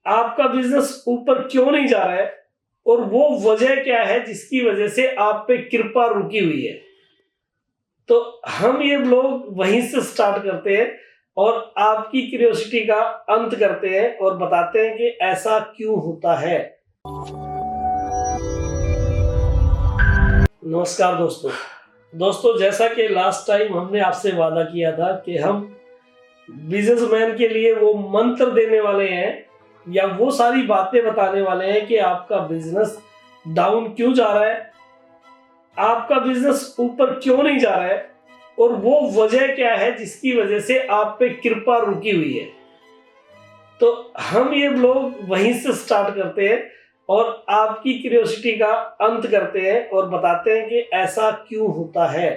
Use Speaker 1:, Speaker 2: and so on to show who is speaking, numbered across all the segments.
Speaker 1: आपका बिजनेस ऊपर क्यों नहीं जा रहा है और वो वजह क्या है जिसकी वजह से आप पे कृपा रुकी हुई है। तो हम ये ब्लॉग वहीं से स्टार्ट करते हैं और आपकी क्यूरियोसिटी का अंत करते हैं और बताते हैं कि ऐसा क्यों होता है। नमस्कार दोस्तों, जैसा कि लास्ट टाइम हमने आपसे वादा किया था कि हम बिजनेसमैन के लिए वो मंत्र देने वाले हैं या वो सारी बातें बताने वाले हैं कि आपका बिजनेस डाउन क्यों जा रहा है, आपका बिजनेस ऊपर क्यों नहीं जा रहा है और वो वजह क्या है जिसकी वजह से आप पे कृपा रुकी हुई है। तो हम ये ब्लॉग वहीं से स्टार्ट करते हैं और आपकी क्यूरियोसिटी का अंत करते हैं और बताते हैं कि ऐसा क्यों होता है।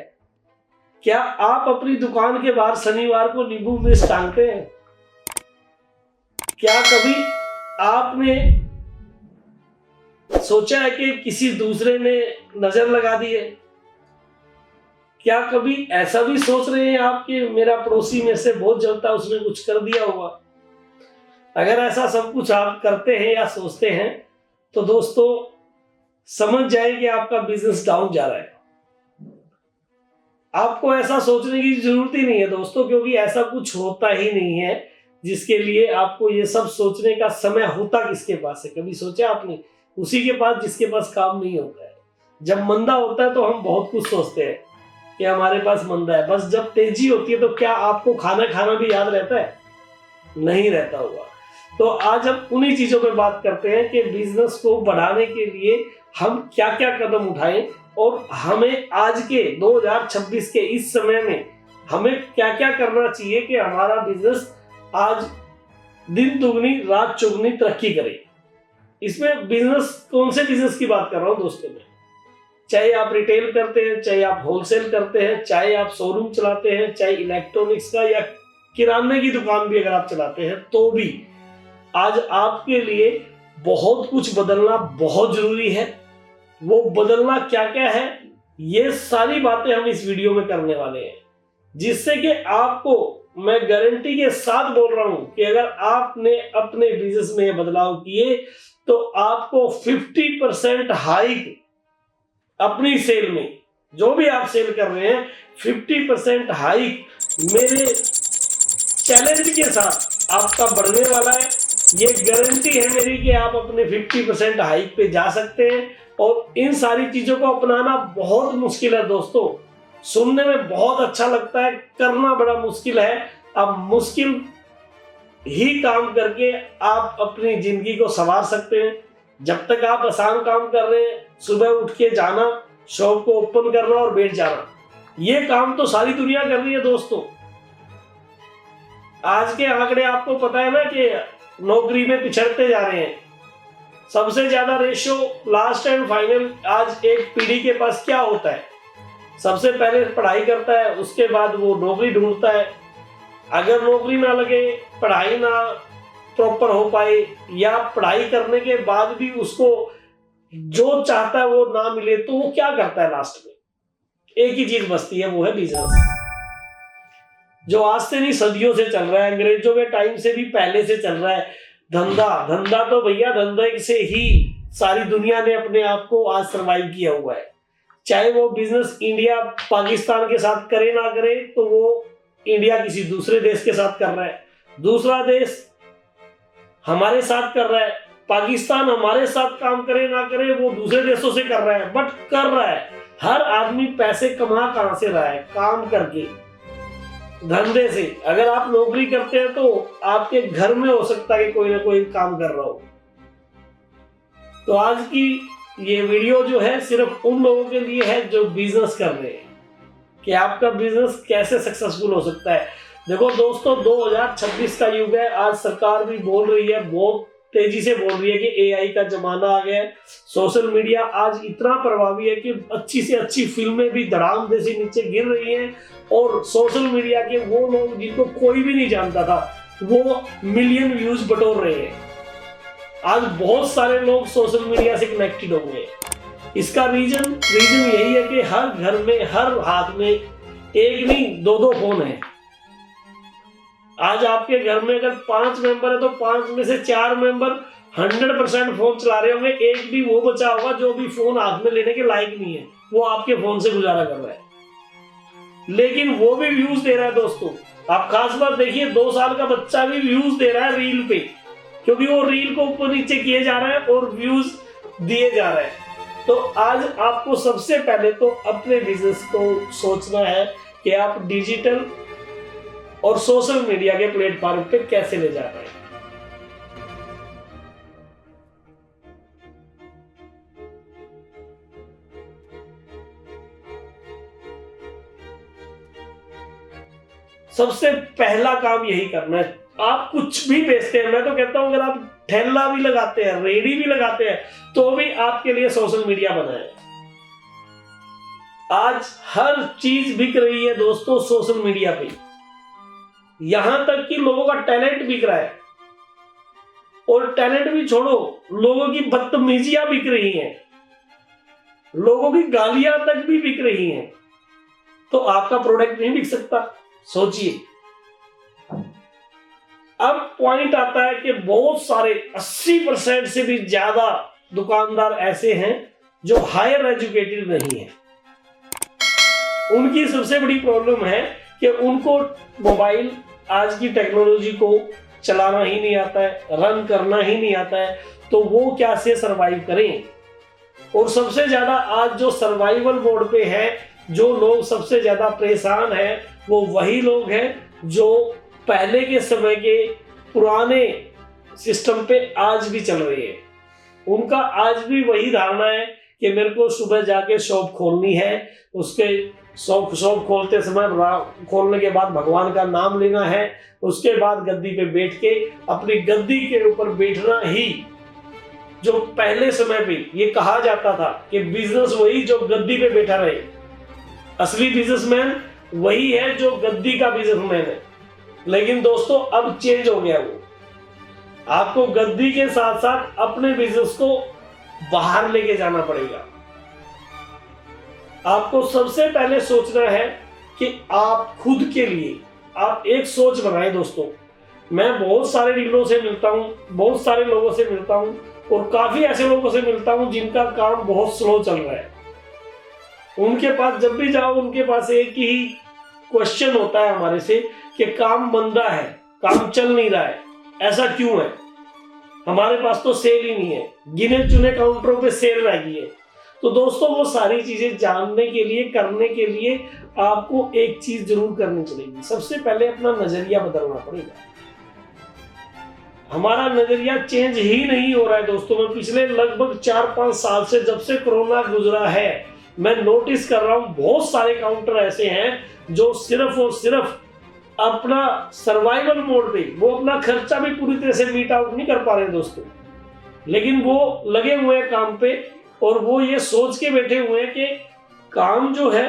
Speaker 1: क्या आप अपनी दुकान के बाहर शनिवार को नींबू मिर्च टांगते हैं? क्या कभी आपने सोचा है कि किसी दूसरे ने नजर लगा दी है? क्या कभी ऐसा भी सोच रहे हैं आप कि मेरा पड़ोसी में से बहुत जलता है, उसने कुछ कर दिया होगा? अगर ऐसा सब कुछ आप करते हैं या सोचते हैं तो दोस्तों समझ जाए कि आपका बिजनेस डाउन जा रहा है। आपको ऐसा सोचने की जरूरत ही नहीं है दोस्तों, क्योंकि ऐसा कुछ होता ही नहीं है जिसके लिए आपको ये सब सोचने का समय होता किसके पास है। कभी सोचा आपने? उसी के पास जिसके पास काम नहीं होता है। जब मंदा होता है तो हम बहुत कुछ सोचते हैं कि हमारे पास मंदा है, बस जब तेजी होती है तो क्या आपको खाना खाना भी याद रहता है? नहीं रहता होगा। तो आज हम उन्हीं चीजों पे बात करते हैं कि बिजनेस को बढ़ाने के लिए हम क्या क्या कदम उठाएं और हमें आज के 2026 के इस समय में हमें क्या क्या करना चाहिए कि हमारा बिजनेस आज दिन दुगनी रात चौगुनी तरक्की करे। इसमें बिजनेस, कौन से बिजनेस की बात कर रहा हूं दोस्तों मैं, चाहे आप रिटेल करते हैं, चाहे आप होलसेल करते हैं, चाहे आप शोरूम चलाते हैं, चाहे इलेक्ट्रॉनिक्स का या किराने की दुकान भी अगर आप चलाते हैं, तो भी आज आपके लिए बहुत कुछ बदलना बहुत जरूरी है। वो बदलना क्या क्या है, ये सारी बातें हम इस वीडियो में करने वाले हैं, जिससे कि आपको मैं गारंटी के साथ बोल रहा हूं कि अगर आपने अपने बिजनेस में बदलाव किए तो आपको 50% हाइक अपनी सेल में, जो भी आप सेल कर रहे हैं, 50% हाइक मेरे चैलेंज के साथ आपका बढ़ने वाला है। ये गारंटी है मेरी कि आप अपने 50% हाइक पे जा सकते हैं। और इन सारी चीजों को अपनाना बहुत मुश्किल है दोस्तों, सुनने में बहुत अच्छा लगता है, करना बड़ा मुश्किल है। अब मुश्किल ही काम करके आप अपनी जिंदगी को संवार सकते हैं। जब तक आप आसान काम कर रहे हैं, सुबह उठ के जाना, शॉप को ओपन करना और बैठ जाना, ये काम तो सारी दुनिया कर रही है दोस्तों। आज के आंकड़े आपको पता है ना कि नौकरी में पिछड़ते जा रहे हैं। सबसे ज्यादा रेशियो लास्ट एंड फाइनल आज एक पीढ़ी के पास क्या होता है? सबसे पहले पढ़ाई करता है, उसके बाद वो नौकरी ढूंढता है। अगर नौकरी ना लगे, पढ़ाई ना प्रॉपर हो पाए, या पढ़ाई करने के बाद भी उसको जो चाहता है वो ना मिले, तो वो क्या करता है? लास्ट में एक ही चीज बचती है, वो है बिजनेस, जो आज से नहीं सदियों से चल रहा है, अंग्रेजों के टाइम से भी पहले से चल रहा है। धंधा तो भैया धंधे से ही सारी दुनिया ने अपने आप को आज सरवाइव किया हुआ है। चाहे वो बिजनेस इंडिया पाकिस्तान के साथ करे ना करे, तो वो इंडिया किसी दूसरे देश के साथ कर रहा है, दूसरा देश हमारे साथ कर रहा है, पाकिस्तान हमारे साथ काम करे ना करे, वो दूसरे देशों से कर रहा है, बट कर रहा है। हर आदमी पैसे कमा कहां से रहा है? काम करके, धंधे से। अगर आप नौकरी करते हैं तो आपके घर में हो सकता है कि कोई ना कोई काम कर रहा हो। तो आज की ये वीडियो जो है सिर्फ उन लोगों के लिए है जो बिजनेस कर रहे हैं, कि आपका बिजनेस कैसे सक्सेसफुल हो सकता है। देखो दोस्तों, 2026 का युग है। आज सरकार भी बोल रही है, बहुत तेजी से बोल रही है कि एआई का जमाना आ गया है। सोशल मीडिया आज इतना प्रभावी है कि अच्छी से अच्छी फिल्में भी धड़ाम जैसी नीचे गिर रही हैं, और सोशल मीडिया के वो लोग जिनको कोई भी नहीं जानता था, वो मिलियन व्यूज बटोर रहे हैं। आज बहुत सारे लोग सोशल मीडिया से कनेक्टेड हो गए। इसका रीजन यही है कि हर घर में, हर हाथ में एक नहीं 2-2 फोन है। आज आपके घर में अगर 5 मेंबर है तो 5 में से 4 मेंबर 100% फोन चला रहे होंगे, एक भी वो बचा होगा जो भी फोन हाथ में लेने के लायक नहीं है, वो आपके फोन से गुजारा कर रहा है, लेकिन वो भी व्यूज दे रहा है दोस्तों। आप खास बात देखिए, 2 साल का बच्चा भी व्यूज दे रहा है रील पे, क्योंकि वो रील को ऊपर नीचे किए जा रहा है और व्यूज दिए जा रहे हैं। तो आज आपको सबसे पहले तो अपने बिजनेस को सोचना है कि आप डिजिटल और सोशल मीडिया के प्लेटफॉर्म पे कैसे ले जा रहे हैं। सबसे पहला काम यही करना है। आप कुछ भी बेचते हैं, मैं तो कहता हूं अगर आप ठेला भी लगाते हैं, रेडी भी लगाते हैं, तो भी आपके लिए सोशल मीडिया बना है। आज हर चीज बिक रही है दोस्तों सोशल मीडिया पे, यहां तक कि लोगों का टैलेंट बिक रहा है, और टैलेंट भी छोड़ो, लोगों की बदतमीजियां बिक रही हैं, लोगों की गालियां तक भी बिक रही हैं। तो आपका प्रोडक्ट नहीं बिक सकता? सोचिए। अब पॉइंट आता है कि बहुत सारे 80% से भी ज्यादा दुकानदार ऐसे हैं जो हायर एजुकेटेड नहीं है। उनकी सबसे बड़ी प्रॉब्लम है कि उनको मोबाइल, आज की टेक्नोलॉजी को चलाना ही नहीं आता है, रन करना ही नहीं आता है, तो वो क्या से सरवाइव करें। और सबसे ज्यादा आज जो सर्वाइवल मोड पे है, जो लोग सबसे ज्यादा परेशान हैं, वो वही लोग हैं जो पहले के समय के पुराने सिस्टम पे आज भी चल रहे हैं। उनका आज भी वही धारणा है कि मेरे को सुबह जाके शॉप खोलनी है, उसके शॉप खोलते समय खोलने के बाद भगवान का नाम लेना है, उसके बाद गद्दी पे बैठ के अपनी गद्दी के ऊपर बैठना ही। जो पहले समय पे ये कहा जाता था कि बिजनेस वही जो गद्दी पे बैठा रहे, असली बिजनेसमैन वही है जो गद्दी का बिजनेसमैन है। लेकिन दोस्तों अब चेंज हो गया वो, आपको गद्दी के साथ साथ अपने बिजनेस को बाहर लेके जाना पड़ेगा। आपको सबसे पहले सोचना है कि आप खुद के लिए आप एक सोच बनाएं दोस्तों। मैं बहुत सारे डीलरों से मिलता हूं, बहुत सारे लोगों से मिलता हूं, और काफी ऐसे लोगों से मिलता हूं जिनका काम बहुत स्लो चल रहा है। उनके पास जब भी जाओ, उनके पास एक ही क्वेश्चन होता है हमारे से कि काम मंदा है, काम चल नहीं रहा है, ऐसा क्यों है? हमारे पास तो सेल ही नहीं है, गिने चुने काउंटरों पे सेल रह गई है। तो दोस्तों वो सारी चीजें जानने के लिए, करने के लिए आपको एक चीज जरूर करनी पड़ेगी। सबसे पहले अपना नजरिया बदलना पड़ेगा। हमारा नजरिया चेंज ही नहीं हो रहा है दोस्तों। मैं पिछले लगभग 4-5 साल से, जब से कोरोना गुजरा है, मैं नोटिस कर रहा हूं बहुत सारे काउंटर ऐसे हैं जो सिर्फ और सिर्फ अपना सर्वाइवल मोड पे, वो अपना खर्चा भी पूरी तरह से मीट आउट नहीं कर पा रहे दोस्तों, लेकिन वो लगे हुए हैं काम पे, और वो ये सोच के बैठे हुए हैं कि काम जो है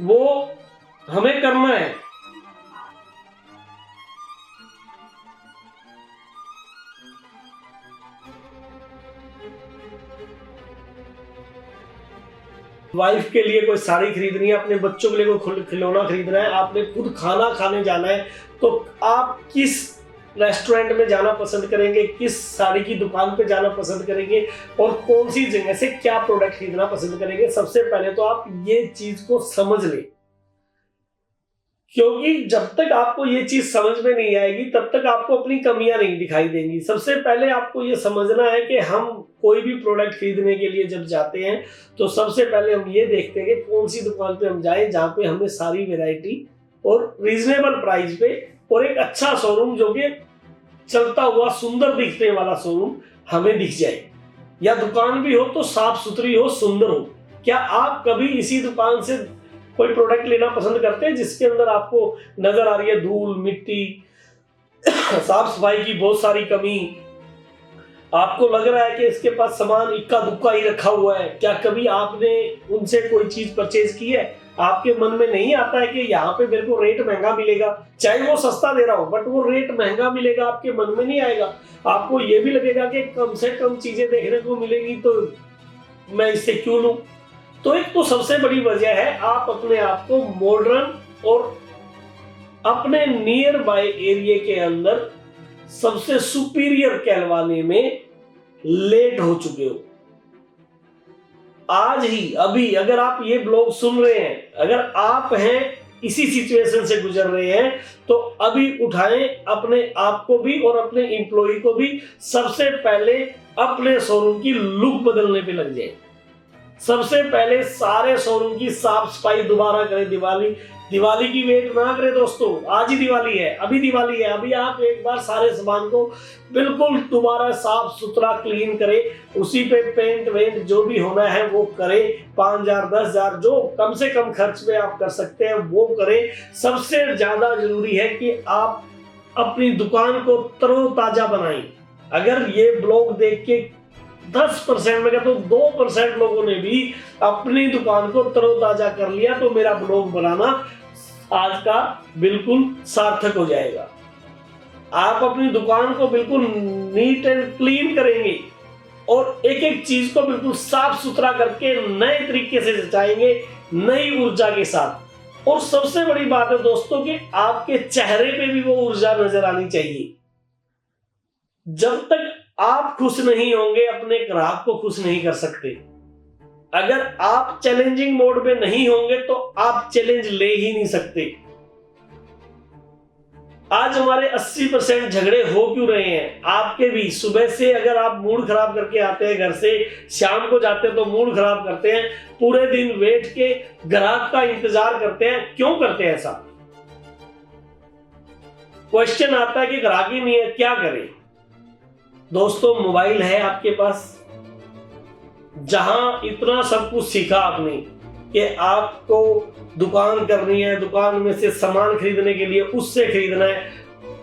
Speaker 1: वो हमें करना है। वाइफ के लिए कोई साड़ी खरीदनी है, अपने बच्चों के लिए कोई खिलौना खरीदना है, आपने खुद खाना खाने जाना है, तो आप किस रेस्टोरेंट में जाना पसंद करेंगे, किस साड़ी की दुकान पे जाना पसंद करेंगे, और कौन सी जगह से क्या प्रोडक्ट खरीदना पसंद करेंगे? सबसे पहले तो आप ये चीज को समझ लें, क्योंकि जब तक आपको ये चीज समझ में नहीं आएगी तब तक आपको अपनी कमियां नहीं दिखाई देंगी। सबसे पहले आपको ये समझना है कि हम कोई भी प्रोडक्ट खरीदने के लिए जब जाते हैं तो सबसे पहले हम ये देखते हैं कि कौन सी दुकान पे हम जाएं जहाँ पे हमें सारी वैरायटी और रीजनेबल प्राइस पे, और एक अच्छा शोरूम जो कि चलता हुआ सुंदर दिखने वाला शोरूम हमें दिख जाए, या दुकान भी हो तो साफ सुथरी हो, सुंदर हो। क्या आप कभी इसी दुकान से कोई प्रोडक्ट लेना पसंद करते हैं जिसके अंदर आपको नजर आ रही है धूल मिट्टी, साफ सफाई की बहुत सारी कमी, आपको लग रहा है कि इसके पास सामान इक्का दुक्का ही रखा हुआ है? क्या कभी आपने उनसे कोई चीज परचेज की है? आपके मन में नहीं आता है कि यहाँ पे मेरे को रेट महंगा मिलेगा, चाहे वो सस्ता दे रहा हो बट वो रेट महंगा मिलेगा? आपके मन में नहीं आएगा? आपको ये भी लगेगा कि कम से कम चीजें देखने को मिलेगी तो मैं इससे क्यों लूं? तो एक तो सबसे बड़ी वजह है आप अपने आप को मॉडर्न और अपने नियर बाय एरिया के अंदर सबसे सुपीरियर कहलवाने में लेट हो चुके हो। आज ही अभी अगर आप ये ब्लॉग सुन रहे हैं, अगर आप हैं इसी सिचुएशन से गुजर रहे हैं, तो अभी उठाएं अपने आप को भी और अपने एम्प्लॉय को भी, सबसे पहले अपने शोरूम की लुक बदलने पे लग जाए। सबसे पहले सारे शोरूम की साफ सफाई दोबारा करें। दिवाली की वेट ना करें दोस्तों, आज ही दिवाली है, अभी दिवाली है, अभी आप एक बार सारे सामान को बिल्कुल दोबारा साफ सुथरा क्लीन करें, उसी पे पेंट वेंट जो भी होना है वो करें। 5,000 10,000 जो कम से कम खर्च में आप कर सकते हैं वो करें। सबसे ज्यादा जरूरी है कि आप अपनी दुकान को तरोताजा बनाएं। अगर ये ब्लॉग देख के 10% में तो 2% लोगों ने भी अपनी दुकान को तरोताजा कर लिया, तो मेरा ब्लॉग बनाना आज का बिल्कुल सार्थक हो जाएगा। आप अपनी दुकान को बिल्कुल नीट एंड क्लीन करेंगे और एक एक चीज को बिल्कुल साफ सुथरा करके नए तरीके से सजाएंगे, नई ऊर्जा के साथ। और सबसे बड़ी बात है दोस्तों कि आपके चेहरे पे भी वो ऊर्जा नजर आनी चाहिए। जब तक आप खुश नहीं होंगे, अपने ग्राहक को खुश नहीं कर सकते। अगर आप चैलेंजिंग मोड में नहीं होंगे तो आप चैलेंज ले ही नहीं सकते। आज हमारे 80% झगड़े हो क्यों रहे हैं? आपके भी सुबह से अगर आप मूड खराब करके आते हैं घर से, शाम को जाते हैं तो मूड खराब करते हैं, पूरे दिन बैठ के ग्राहक का इंतजार करते हैं। क्यों करते हैं ऐसा? क्वेश्चन आता है कि ग्राहक ही नहीं है, क्या करें? दोस्तों, मोबाइल है आपके पास, जहां इतना सब कुछ सीखा आपने कि आपको दुकान करनी है, दुकान में से सामान खरीदने के लिए उससे खरीदना है,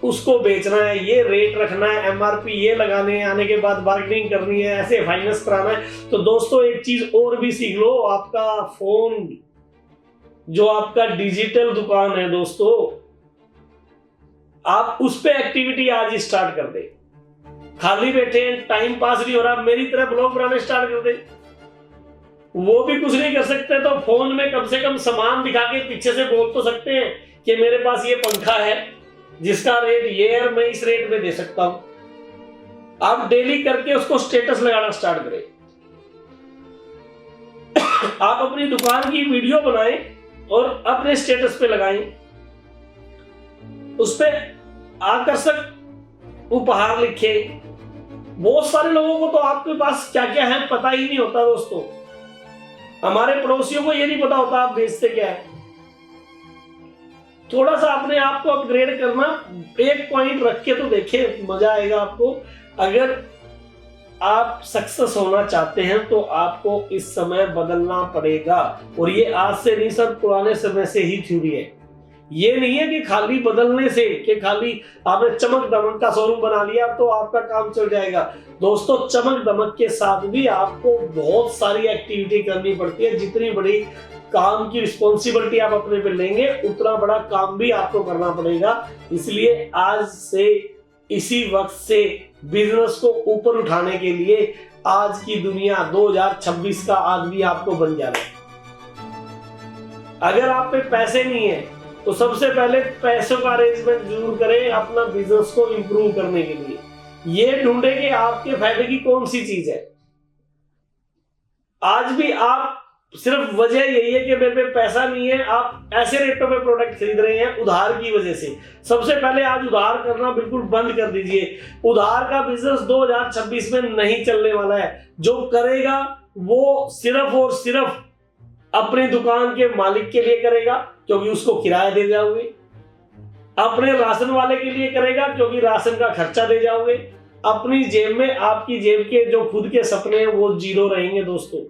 Speaker 1: उसको बेचना है, ये रेट रखना है, MRP ये लगाने हैं, आने के बाद बार्गेनिंग करनी है, ऐसे फाइनेंस कराना है। तो दोस्तों एक चीज और भी सीख लो, आपका फोन जो आपका डिजिटल दुकान है दोस्तों, आप उस पे एक्टिविटी आज ही स्टार्ट कर दे। खाली बैठे हैं, टाइम पास नहीं हो रहा, मेरी तरह ब्लॉग बनाने स्टार्ट कर दे। वो भी कुछ नहीं कर सकते तो फोन में कम से कम सामान दिखा के पीछे से बोल तो सकते हैं कि मेरे पास ये पंखा है जिसका रेट ये है, मैं इस रेट में दे सकता हूं। आप डेली करके उसको स्टेटस लगाना स्टार्ट करें। आप अपनी दुकान की वीडियो बनाएं और अपने स्टेटस पे लगाएं। उस पे आकर्षक उपहार लिखे। बहुत सारे लोगों को तो आपके पास क्या क्या है पता ही नहीं होता दोस्तों। हमारे पड़ोसियों को ये नहीं पता होता आप बेचते क्या है। थोड़ा सा अपने आप को अपग्रेड करना, एक पॉइंट रख के तो देखिए, मजा आएगा आपको। अगर आप सक्सेस होना चाहते हैं तो आपको इस समय बदलना पड़ेगा। और ये आज से नहीं सर, पुराने समय से ही थ्योरी है। ये नहीं है कि खाली बदलने से, कि खाली आपने चमक दमक का शोरूम बना लिया तो आपका काम चल जाएगा। दोस्तों, चमक दमक के साथ भी आपको बहुत सारी एक्टिविटी करनी पड़ती है। जितनी बड़ी काम की रिस्पॉन्सिबिलिटी आप अपने पे लेंगे, उतना बड़ा काम भी आपको करना पड़ेगा। इसलिए आज से, इसी वक्त से बिजनेस को ऊपर उठाने के लिए आज की दुनिया 2026 का आदमी आपको बन जाना है। अगर आप पे पैसे नहीं है तो सबसे पहले पैसों का अरेंजमेंट जरूर करें अपना बिजनेस को इंप्रूव करने के लिए। ये ढूंढे कि आपके फायदे की कौन सी चीज है। आज भी आप सिर्फ वजह यही है कि मेरे पे पैसा नहीं है, आप ऐसे रेटों पे प्रोडक्ट खरीद रहे हैं उधार की वजह से। सबसे पहले आज उधार करना बिल्कुल बंद कर दीजिए। उधार का बिजनेस 2026 में नहीं चलने वाला है। जो करेगा वो सिर्फ और सिर्फ अपनी दुकान के मालिक के लिए करेगा, क्योंकि उसको किराया दे जाओगे। अपने राशन वाले के लिए करेगा, क्योंकि राशन का खर्चा दे जाओगे। अपनी जेब में, आपकी जेब के जो खुद के सपने हैं वो जीरो रहेंगे दोस्तों।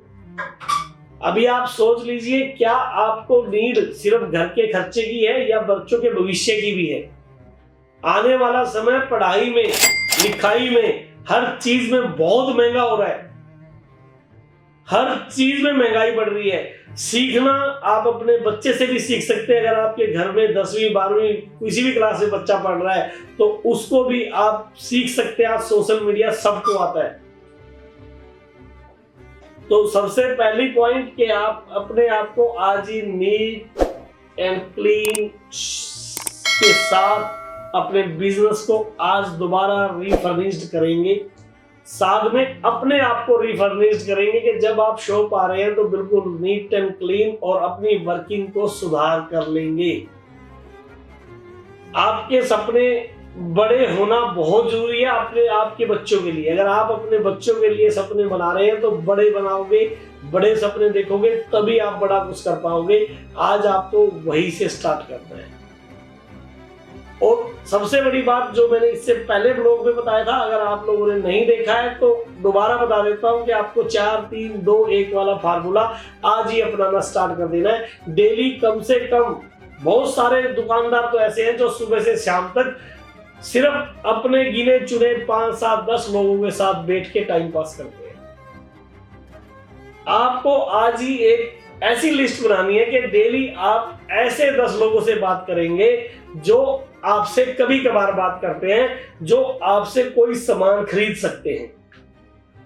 Speaker 1: अभी आप सोच लीजिए, क्या आपको नीड सिर्फ घर के खर्चे की है या बच्चों के भविष्य की भी है? आने वाला समय पढ़ाई में, लिखाई में, हर चीज में बहुत महंगा हो रहा है। हर चीज में महंगाई बढ़ रही है। सीखना आप अपने बच्चे से भी सीख सकते हैं। अगर आपके घर में 10वीं 12वीं किसी भी क्लास में बच्चा पढ़ रहा है तो उसको भी आप सीख सकते हैं। आज सोशल मीडिया सबको आता है। तो सबसे पहली पॉइंट कि आप अपने आप को आज ही नीट एंड क्लीन के साथ अपने बिजनेस को आज दोबारा रिफर्निश्ड करेंगे, साथ में अपने आप को रिफर्निश्ड करेंगे कि जब आप शॉप आ रहे हैं तो बिल्कुल नीट एंड क्लीन और अपनी वर्किंग को सुधार कर लेंगे। आपके सपने बड़े होना बहुत जरूरी है अपने आपके बच्चों के लिए। अगर आप अपने बच्चों के लिए सपने बना रहे हैं तो बड़े बनाओगे, बड़े सपने देखोगे, तभी आप बड़ा कुछ कर पाओगे। आज आपको वहीं से स्टार्ट करना है। और सबसे बड़ी बात जो मैंने इससे पहले ब्लॉग में बताया था, अगर आप लोगों ने नहीं देखा है तो दोबारा बता देता हूं कि आपको 4 3 2 1 वाला फार्मूला आज ही अपनाना स्टार्ट कर देना है। डेली कम से कम, बहुत सारे दुकानदार तो ऐसे हैं जो सुबह से शाम तक सिर्फ अपने गिने चुने 5 7 10 लोगों के साथ बैठ के टाइम पास करते हैं। आपको आज ही एक ऐसी लिस्ट बनानी है कि डेली आप ऐसे 10 लोगों से बात करेंगे जो आपसे कभी कभार बात करते हैं, जो आपसे कोई सामान खरीद सकते हैं।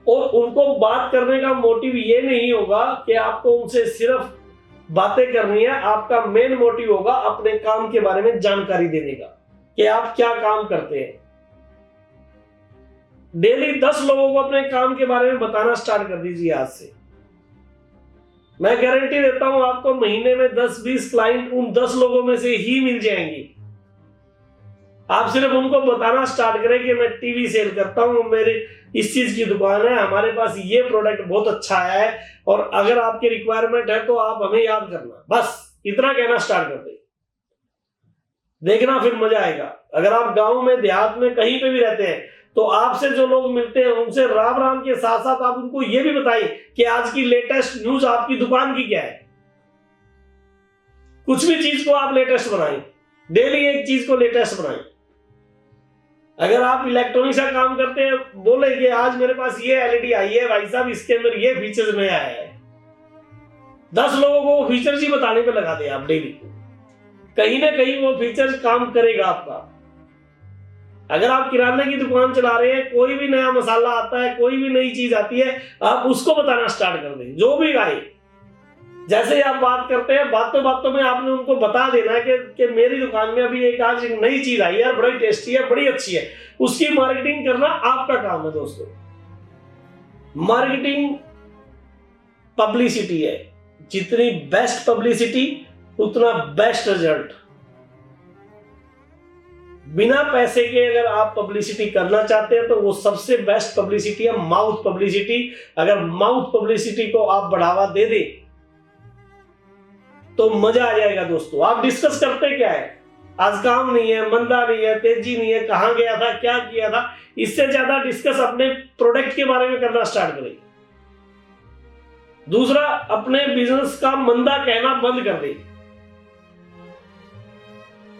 Speaker 1: और उनको बात करने का मोटिव ये नहीं होगा कि आपको उनसे सिर्फ बातें करनी है, आपका मेन मोटिव होगा अपने काम के बारे में जानकारी देने का कि आप क्या काम करते हैं। डेली 10 लोगों को अपने काम के बारे में बताना स्टार्ट कर दीजिए आज से। मैं गारंटी देता हूं आपको महीने में 10-20 क्लाइंट उन 10 लोगों में से ही मिल जाएंगे। आप सिर्फ उनको बताना स्टार्ट करें कि मैं टीवी सेल करता हूं, मेरे इस चीज की दुकान है, हमारे पास ये प्रोडक्ट बहुत अच्छा आया है और अगर आपकी रिक्वायरमेंट है तो आप हमें याद करना। बस इतना कहना स्टार्ट कर दें, देखना फिर मजा आएगा। अगर आप गांव में, देहात में, कहीं पे भी रहते हैं तो आपसे जो लोग मिलते हैं उनसे राम राम के साथ साथ आप उनको ये भी बताएं कि आज की लेटेस्ट न्यूज आपकी दुकान की क्या है। कुछ भी चीज को आप लेटेस्ट बनाएं, डेली एक चीज को लेटेस्ट बनाएं। अगर आप इलेक्ट्रॉनिक्स का काम करते हैं, बोले कि आज मेरे पास ये एलईडी आई है भाई साहब, इसके अंदर ये फीचर्स में आया है। 10 लोगों को वो फीचर्स ही बताने पे लगा दे आप डेली, कहीं ना कहीं वो फीचर्स काम करेगा आपका। अगर आप किराने की दुकान चला रहे हैं, कोई भी नया मसाला आता है, कोई भी नई चीज आती है, आप उसको बताना स्टार्ट कर दें, जो भी आए। जैसे ही आप बात करते हैं, बातों बातों में आपने उनको बता देना है कि मेरी दुकान में अभी एक आज एक नई चीज आई है, बड़ी टेस्टी है, बड़ी अच्छी है। उसकी मार्केटिंग करना आपका काम है दोस्तों। मार्केटिंग पब्लिसिटी है, जितनी बेस्ट पब्लिसिटी उतना बेस्ट रिजल्ट। बिना पैसे के अगर आप पब्लिसिटी करना चाहते हैं तो वो सबसे बेस्ट पब्लिसिटी है माउथ पब्लिसिटी। अगर माउथ पब्लिसिटी को आप बढ़ावा दे दें तो मजा आ जाएगा दोस्तों। आप डिस्कस करते क्या है, आज काम नहीं है, मंदा नहीं है, तेजी नहीं है, कहां गया था, क्या किया था, इससे ज्यादा डिस्कस अपने प्रोडक्ट के बारे में करना स्टार्ट करें। दूसरा, अपने बिजनेस का मंदा कहना बंद कर दें।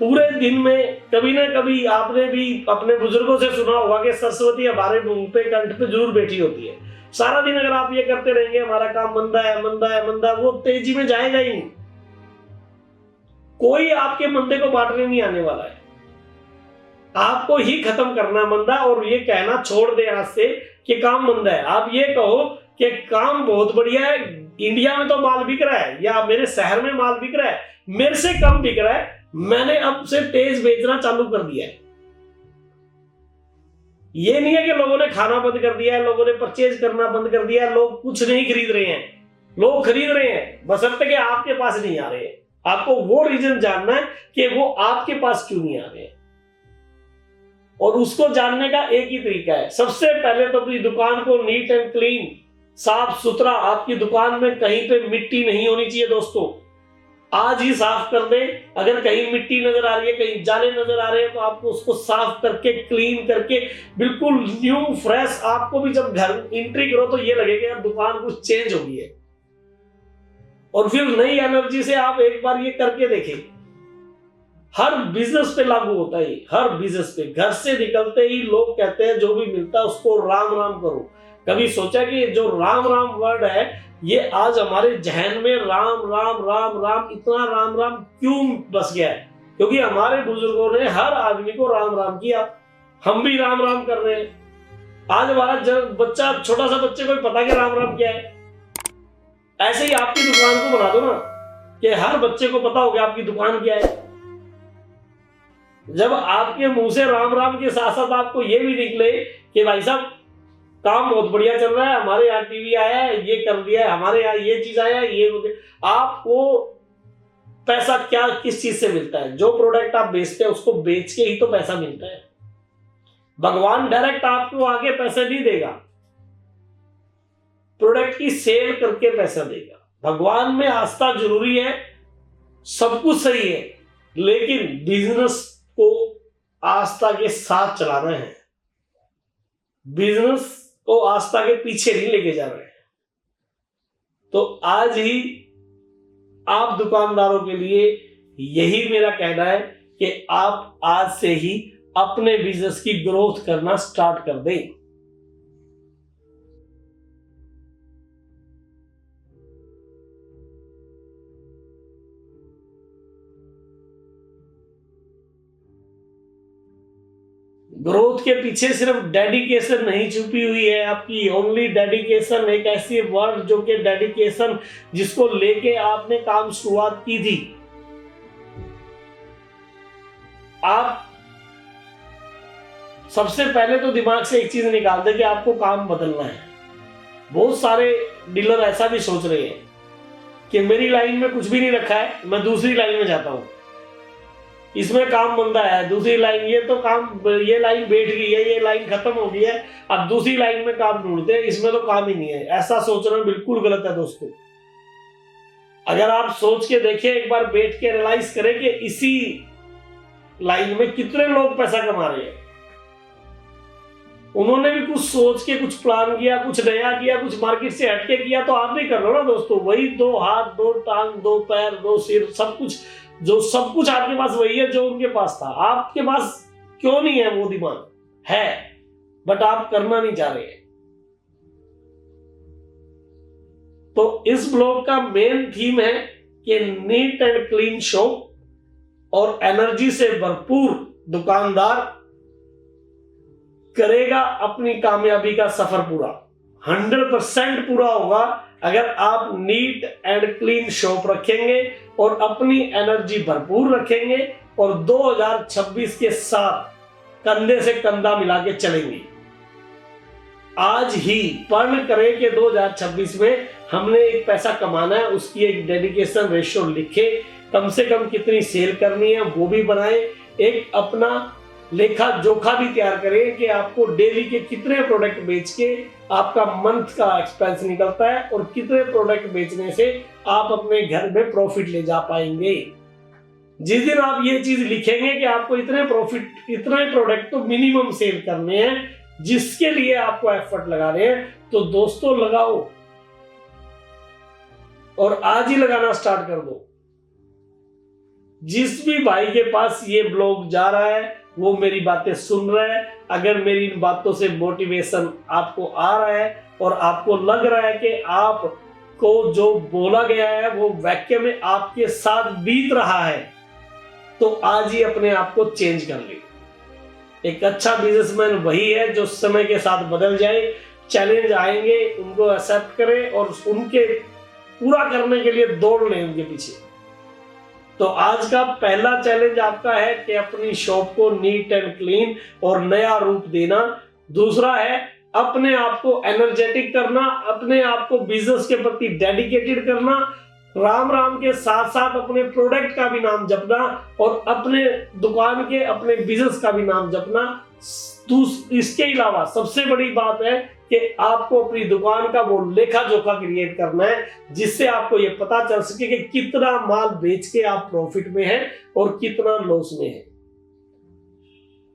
Speaker 1: पूरे दिन में कभी ना कभी आपने भी अपने बुजुर्गों से सुना होगा कि सरस्वती हमारे मुंह पे, कंठ पे जरूर बैठी होती है। सारा दिन अगर आप ये करते रहेंगे हमारा काम मंदा है, मंदा है, मंदा, वो तेजी में जाएगा ही नहीं। कोई आपके मंदे को बांटने नहीं आने वाला है, आपको ही खत्म करना मंदा। और ये कहना छोड़ दे आज से कि काम मंदा है। आप ये कहो कि काम बहुत बढ़िया है, इंडिया में तो माल बिक रहा है, या मेरे शहर में माल बिक रहा है, मेरे से कम बिक रहा है, मैंने अब से तेज बेचना चालू कर दिया है। ये नहीं है कि लोगों ने खाना बंद कर दिया है, लोगों ने परचेज करना बंद कर दिया है, लोग कुछ नहीं खरीद रहे हैं। लोग खरीद रहे हैं, बशर्ते कि आपके पास नहीं आ रहे हैं। आपको वो रीजन जानना है कि वो आपके पास क्यों नहीं आ रहे हैं, और उसको जानने का एक ही तरीका है। सबसे पहले तो अपनी दुकान को नीट एंड क्लीन, साफ सुथरा, आपकी दुकान में कहीं पे मिट्टी नहीं होनी चाहिए दोस्तों, आज ही साफ कर दें। अगर कहीं मिट्टी नजर आ रही है, कहीं जाले नजर आ रहे हैं, तो आपको उसको साफ करके, क्लीन करके, बिल्कुल न्यू फ्रेश, आपको भी जब घर एंट्री करो तो ये लगेगा यार दुकान कुछ चेंज हो गई है। और फिर नई एनर्जी से आप एक बार ये करके देखें। हर बिजनेस पे लागू होता है, हर बिजनेस पे। घर से निकलते ही लोग कहते हैं जो भी मिलता है उसको राम राम करो। कभी सोचा कि जो राम राम वर्ड है, ये आज हमारे जहन में राम राम राम राम, इतना राम राम क्यों बस गया है? क्योंकि हमारे बुजुर्गों ने हर आदमी को राम राम किया, हम भी राम राम कर रहे हैं। आज हमारा बच्चा, छोटा सा बच्चे को पता कि राम राम क्या है। ऐसे ही आपकी दुकान को बना दो ना कि हर बच्चे को पता हो कि आपकी दुकान क्या है। जब आपके मुंह से राम राम के साथ साथ आपको ये भी निकले कि भाई साहब काम बहुत बढ़िया चल रहा है, हमारे यहाँ टीवी आया है, ये कर दिया है, हमारे यहाँ ये चीज आया है, ये आपको पैसा क्या किस चीज से मिलता है? जो प्रोडक्ट आप बेचते हैं उसको बेच के ही तो पैसा मिलता है। भगवान डायरेक्ट आपको आगे पैसा नहीं देगा, प्रोडक्ट की सेल करके पैसा देगा। भगवान में आस्था जरूरी है, सब कुछ सही है, लेकिन बिजनेस को आस्था के साथ चलाना है, बिजनेस को आस्था के पीछे नहीं लेके जा रहे हैं। तो आज ही आप दुकानदारों के लिए यही मेरा कहना है कि आप आज से ही अपने बिजनेस की ग्रोथ करना स्टार्ट कर दें। ग्रोथ के पीछे सिर्फ डेडिकेशन नहीं छुपी हुई है आपकी। ओनली डेडिकेशन एक ऐसी वर्ड जो कि डेडिकेशन जिसको लेके आपने काम शुरुआत की थी। आप सबसे पहले तो दिमाग से एक चीज निकाल दे कि आपको काम बदलना है। बहुत सारे डीलर ऐसा भी सोच रहे हैं कि मेरी लाइन में कुछ भी नहीं रखा है, मैं दूसरी लाइन में जाता हूं, इसमें काम मंदा है, दूसरी लाइन ये तो काम, ये लाइन बैठ गई है, ये लाइन खत्म हो गई है, अब दूसरी लाइन में काम ढूंढते हैं, इसमें तो काम ही नहीं है। ऐसा सोचना बिल्कुल गलत है दोस्तों। अगर आप सोच के देखें, एक बार बैठ के रियलाइज करें कि इसी लाइन में कितने लोग पैसा कमा रहे हैं। उन्होंने भी कुछ सोच के कुछ प्लान किया, कुछ नया किया, कुछ मार्केट से हटके किया, तो आप भी कर लो ना दोस्तों। वही 2 हाथ 2 टांग 2 पैर 2 सिर, सब कुछ, जो सब कुछ आपके पास वही है जो उनके पास था। आपके पास क्यों नहीं है? वो दिमाग है बट आप करना नहीं चाह रहे हैं। तो इस ब्लॉग का मेन थीम है कि नीट एंड क्लीन शॉप और एनर्जी से भरपूर दुकानदार करेगा अपनी कामयाबी का सफर पूरा। 100% पूरा होगा अगर आप नीट एंड क्लीन शॉप रखेंगे और अपनी एनर्जी भरपूर रखेंगे और 2026 के साथ कंधे से कंधा मिला के चलेंगे। आज ही प्रण करें कि 2026 में हमने एक पैसा कमाना है, उसकी एक डेडिकेशन रेशियो लिखे, कम से कम कितनी सेल करनी है वो भी बनाए, एक अपना लेखा जोखा भी तैयार करें कि आपको डेली के कितने प्रोडक्ट बेच के आपका मंथ का एक्सपेंस निकलता है और कितने प्रोडक्ट बेचने से आप अपने घर में प्रॉफिट ले जा पाएंगे। जिस दिन आप ये चीज लिखेंगे कि आपको इतने प्रॉफिट, इतने प्रोडक्ट तो मिनिमम सेल करने हैं जिसके लिए आपको एफर्ट लगा रहे हैं, तो दोस्तों लगाओ और आज ही लगाना स्टार्ट कर दो। जिस भी भाई के पास ये ब्लॉग जा रहा है वो मेरी बातें सुन रहा है, अगर मेरी इन बातों से मोटिवेशन आपको आ रहा है और आपको लग रहा है कि आपको जो बोला गया है वो वाक्य में आपके साथ बीत रहा है, तो आज ही अपने आप को चेंज कर ले। एक अच्छा बिजनेसमैन वही है जो समय के साथ बदल जाए। चैलेंज आएंगे, उनको एक्सेप्ट करें और उनके पूरा करने के लिए दौड़ लें उनके पीछे। तो आज का पहला चैलेंज आपका है कि अपनी शॉप को नीट एंड क्लीन और नया रूप देना। दूसरा है अपने आप को एनर्जेटिक करना, अपने आप को बिजनेस के प्रति डेडिकेटेड करना, राम राम के साथ साथ अपने प्रोडक्ट का भी नाम जपना और अपने दुकान के, अपने बिजनेस का भी नाम जपना। इसके अलावा सबसे बड़ी बात है कि आपको अपनी दुकान का वो लेखा जोखा क्रिएट करना है जिससे आपको ये पता चल सके कि कितना माल बेच के आप प्रॉफिट में हैं और कितना लॉस में है।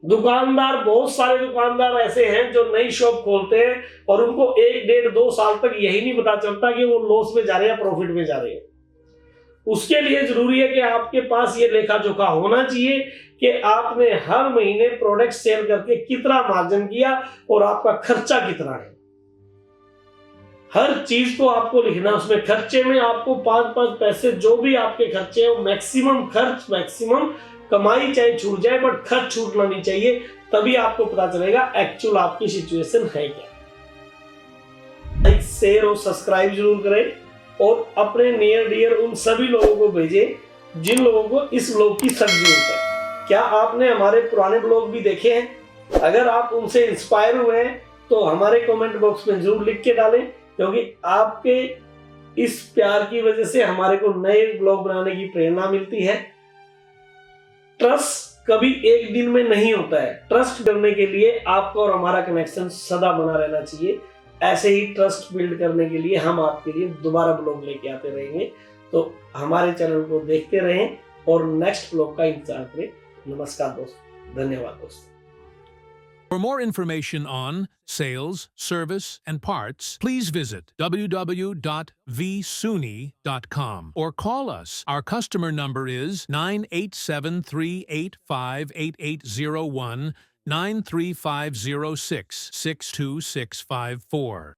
Speaker 1: दुकानदार, बहुत सारे दुकानदार ऐसे हैं जो नई शॉप खोलते हैं और उनको 1, 1.5, 2 साल तक यही नहीं पता चलता कि वो लॉस में जा रहे हैं, प्रॉफिट में जा रहे हैं। उसके लिए जरूरी है कि आपके पास ये लेखा जोखा होना चाहिए कि आपने हर महीने प्रोडक्ट सेल करके कितना मार्जिन किया और आपका खर्चा कितना है। हर चीज को आपको लिखना, उसमें खर्चे में आपको 5-5 पैसे जो भी आपके खर्चे हैं, मैक्सिमम खर्च, मैक्सिमम कमाई चाहे छूट जाए बट खर्च छूटना नहीं चाहिए। तभी आपको पता चलेगा एक्चुअल आपकी सिचुएशन है क्या। लाइक, शेयर और सब्सक्राइब जरूर करें और अपने नियर डियर उन सभी लोगों को भेजें जिन लोगों को इस ब्लॉग की सख्त जरूरत है। क्या आपने हमारे पुराने ब्लॉग भी देखे हैं? अगर आप उनसे इंस्पायर हुए हैं तो हमारे कमेंट बॉक्स में जरूर लिख के डालें, क्योंकि आपके इस प्यार की वजह से हमारे को नए ब्लॉग बनाने की प्रेरणा मिलती है। ट्रस्ट कभी एक दिन में नहीं होता है। ट्रस्ट करने के लिए आपका और हमारा कनेक्शन सदा बना रहना चाहिए। ऐसे ही ट्रस्ट बिल्ड करने के लिए हम आपके लिए दोबारा ब्लॉग लेके आते रहेंगे। तो हमारे चैनल को देखते रहें और नेक्स्ट ब्लॉग का इंतजार करें। नमस्कार दोस्तों, धन्यवाद दोस्तों।
Speaker 2: For more information on sales, service, and parts, please visit www.vsuni.com or call us. Our customer number is 987-385-8801, 93506-62654.